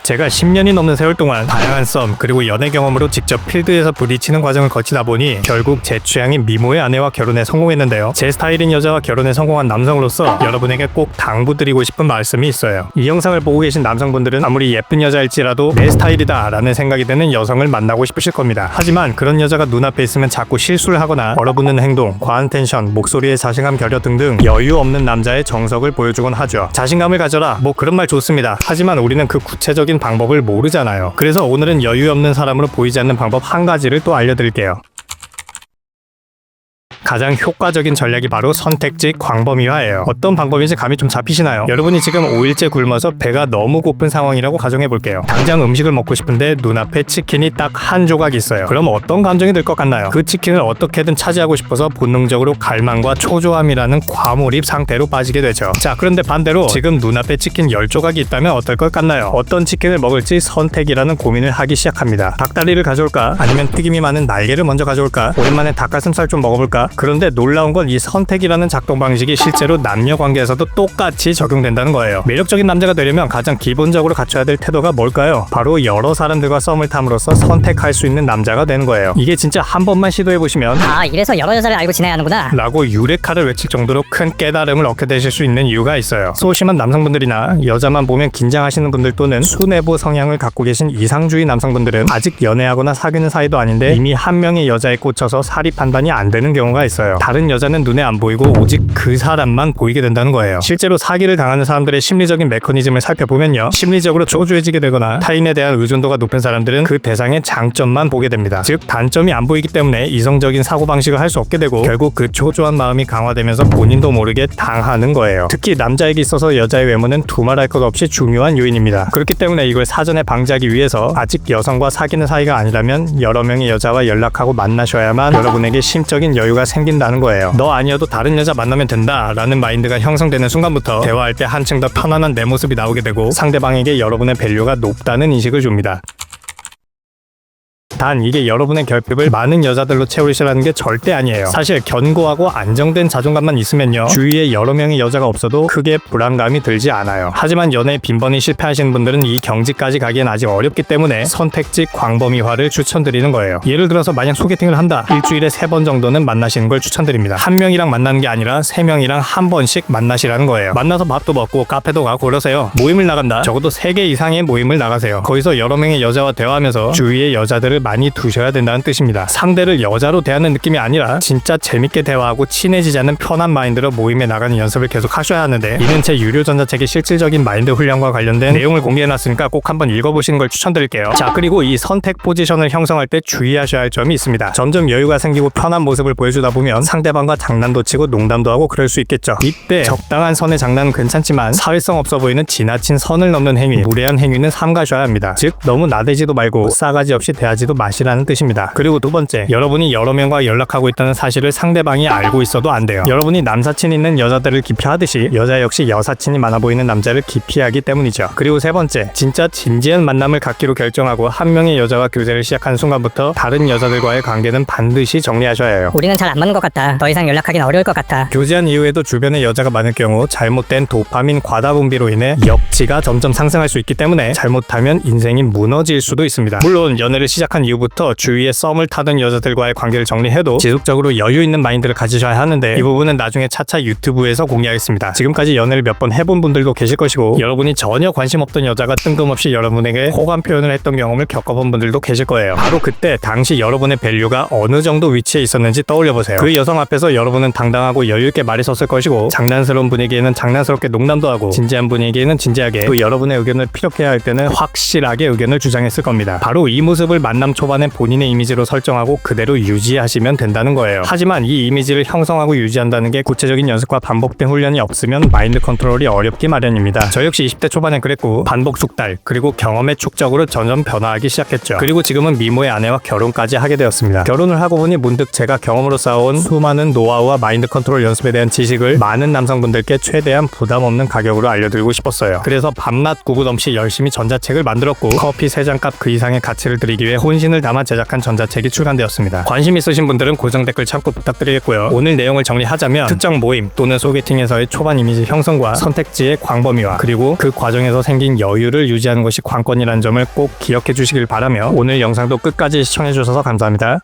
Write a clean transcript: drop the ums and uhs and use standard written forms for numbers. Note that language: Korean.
제가 10년이 넘는 세월 동안 다양한 썸 그리고 연애 경험으로 직접 필드에서 부딪히는 과정을 거치다 보니 결국 제 취향인 미모의 아내와 결혼에 성공했는데요. 제 스타일인 여자와 결혼에 성공한 남성으로서 여러분에게 꼭 당부드리고 싶은 말씀이 있어요. 이 영상을 보고 계신 남성분들은 아무리 예쁜 여자일지라도 내 스타일이다 라는 생각이 드는 여성을 만나고 싶으실 겁니다. 하지만 그런 여자가 눈앞에 있으면 자꾸 실수를 하거나 얼어붙는 행동, 과한 텐션, 목소리의 자신감 결여 등등 여유 없는 남자의 정석을 보여주곤 하죠. 자신감을 가져라, 뭐 그런 말 좋습니다. 하지만 우리는 그 구체적인 방법을 모르잖아요. 그래서 오늘은 여유 없는 사람으로 보이지 않는 방법 한 가지를 또 알려드릴게요. 가장 효과적인 전략이 바로 선택지 광범위화예요. 어떤 방법인지 감이 좀 잡히시나요? 여러분이 지금 5일째 굶어서 배가 너무 고픈 상황이라고 가정해볼게요. 당장 음식을 먹고 싶은데 눈앞에 치킨이 딱 한 조각 있어요. 그럼 어떤 감정이 들 것 같나요? 그 치킨을 어떻게든 차지하고 싶어서 본능적으로 갈망과 초조함이라는 과몰입 상태로 빠지게 되죠. 자, 그런데 반대로 지금 눈앞에 치킨 10조각이 있다면 어떨 것 같나요? 어떤 치킨을 먹을지 선택이라는 고민을 하기 시작합니다. 닭다리를 가져올까? 아니면 튀김이 많은 날개를 먼저 가져올까? 오랜만에 닭가슴살 좀 먹어볼까? 그런데 놀라운 건 이 선택이라는 작동 방식이 실제로 남녀 관계에서도 똑같이 적용된다는 거예요. 매력적인 남자가 되려면 가장 기본적으로 갖춰야 될 태도가 뭘까요? 바로 여러 사람들과 썸을 탐으로써 선택할 수 있는 남자가 되는 거예요. 이게 진짜 한 번만 시도해보시면 이래서 여러 여자를 알고 지내야 하는구나 라고 유레카를 외칠 정도로 큰 깨달음을 얻게 되실 수 있는 이유가 있어요. 소심한 남성분들이나 여자만 보면 긴장하시는 분들 또는 수뇌부 성향을 갖고 계신 이상주의 남성분들은 아직 연애하거나 사귀는 사이도 아닌데 이미 한 명의 여자에 꽂혀서 사리 판단이 안 되는 경우가 있어요. 다른 여자는 눈에 안 보이고 오직 그 사람만 보이게 된다는 거예요. 실제로 사기를 당하는 사람들의 심리적인 메커니즘을 살펴보면요, 심리적으로 초조해지게 되거나 타인에 대한 의존도가 높은 사람들은 그 대상의 장점만 보게 됩니다. 즉 단점이 안 보이기 때문에 이성적인 사고방식을 할 수 없게 되고 결국 그 초조한 마음이 강화되면서 본인도 모르게 당하는 거예요. 특히 남자에게 있어서 여자의 외모는 두말할 것 없이 중요한 요인입니다. 그렇기 때문에 이걸 사전에 방지하기 위해서 아직 여성과 사귀는 사이가 아니라면 여러 명의 여자와 연락하고 만나셔야만 여러분에게 심적인 여유가 생긴다는 거예요. 너 아니어도 다른 여자 만나면 된다 라는 마인드가 형성되는 순간부터 대화할 때 한층 더 편안한 내 모습이 나오게 되고 상대방에게 여러분의 밸류가 높다는 인식을 줍니다. 단 이게 여러분의 결핍을 많은 여자들로 채우시라는 게 절대 아니에요. 사실 견고하고 안정된 자존감만 있으면요, 주위에 여러 명의 여자가 없어도 크게 불안감이 들지 않아요. 하지만 연애에 빈번히 실패하시는 분들은 이 경지까지 가기엔 아직 어렵기 때문에 선택지 광범위화를 추천드리는 거예요. 예를 들어서 만약 소개팅을 한다, 일주일에 3번 정도는 만나시는 걸 추천드립니다. 한 명이랑 만나는 게 아니라 3명이랑 한 번씩 만나시라는 거예요. 만나서 밥도 먹고 카페도 가고 그러세요. 모임을 나간다, 적어도 3개 이상의 모임을 나가세요. 거기서 여러 명의 여자와 대화하면서 주위에 여자들을 많이 두셔야 된다는 뜻입니다. 상대를 여자로 대하는 느낌이 아니라 진짜 재밌게 대화하고 친해지자는 편한 마인드로 모임에 나가는 연습을 계속 하셔야 하는데, 이는 제 유료 전자책의 실질적인 마인드 훈련과 관련된 내용을 공개해놨으니까 꼭 한번 읽어보시는 걸 추천드릴게요. 자, 그리고 이 선택 포지션을 형성할 때 주의하셔야 할 점이 있습니다. 점점 여유가 생기고 편한 모습을 보여주다 보면 상대방과 장난도 치고 농담도 하고 그럴 수 있겠죠. 이때 적당한 선의 장난은 괜찮지만 사회성 없어 보이는 지나친 선을 넘는 행위, 무례한 행위는 삼가셔야 합니다. 즉 너무 나대지도 말고 싸가지 없이 대하지도 마시라는 뜻입니다. 그리고 두 번째, 여러분이 여러 명과 연락하고 있다는 사실을 상대방이 알고 있어도 안 돼요. 여러분이 남사친 있는 여자들을 기피하듯이 여자 역시 여사친이 많아 보이는 남자를 기피하기 때문이죠. 그리고 세 번째, 진짜 진지한 만남을 갖기로 결정하고 한 명의 여자와 교제를 시작하는 순간부터 다른 여자들과의 관계는 반드시 정리하셔야 해요. 우리는 잘 안 맞는 것 같다, 더 이상 연락하긴 어려울 것 같아. 교제한 이후에도 주변에 여자가 많을 경우 잘못된 도파민 과다 분비로 인해 역지가 점점 상승할 수 있기 때문에 잘못하면 인생이 무너질 수도 있습니다. 물론 연애를 시작한 이후부터 주위에 썸을 타던 여자들과의 관계를 정리해도 지속적으로 여유 있는 마인드를 가지셔야 하는데 이 부분은 나중에 차차 유튜브에서 공개하겠습니다. 지금까지 연애를 몇 번 해본 분들도 계실 것이고 여러분이 전혀 관심 없던 여자가 뜬금없이 여러분에게 호감 표현을 했던 경험을 겪어본 분들도 계실 거예요. 바로 그때 당시 여러분의 밸류가 어느 정도 위치에 있었는지 떠올려보세요. 그 여성 앞에서 여러분은 당당하고 여유있게 말이 섰을 것이고 장난스러운 분위기에는 장난스럽게 농담도 하고 진지한 분위기에는 진지하게, 또 여러분의 의견을 피력해야 할 때는 확실하게 의견을 주장했을 겁니다. 바로 이 모습을 만남 초반에 본인의 이미지로 설정하고 그대로 유지하시면 된다는 거예요. 하지만 이 이미지를 형성하고 유지한다는 게 구체적인 연습과 반복된 훈련이 없으면 마인드 컨트롤이 어렵기 마련입니다. 저 역시 20대 초반엔 그랬고 반복 숙달 그리고 경험의 축적으로 점점 변화하기 시작했죠. 그리고 지금은 미모의 아내와 결혼까지 하게 되었습니다. 결혼을 하고 보니 문득 제가 경험으로 쌓아온 수많은 노하우와 마인드 컨트롤 연습에 대한 지식을 많은 남성분들께 최대한 부담 없는 가격으로 알려드리고 싶었어요. 그래서 밤낮 구분 없이 열심히 전자책을 만들었고 커피 3잔 값 그 이상의 가치를 드리기 위해 혼신 진심을 담아 제작한 전자책이 출간되었습니다. 관심 있으신 분들은 고정 댓글 참고 부탁드리겠고요. 오늘 내용을 정리하자면 특정 모임 또는 소개팅에서의 초반 이미지 형성과 선택지의 광범위화, 그리고 그 과정에서 생긴 여유를 유지하는 것이 관건이라는 점을 꼭 기억해 주시길 바라며 오늘 영상도 끝까지 시청해 주셔서 감사합니다.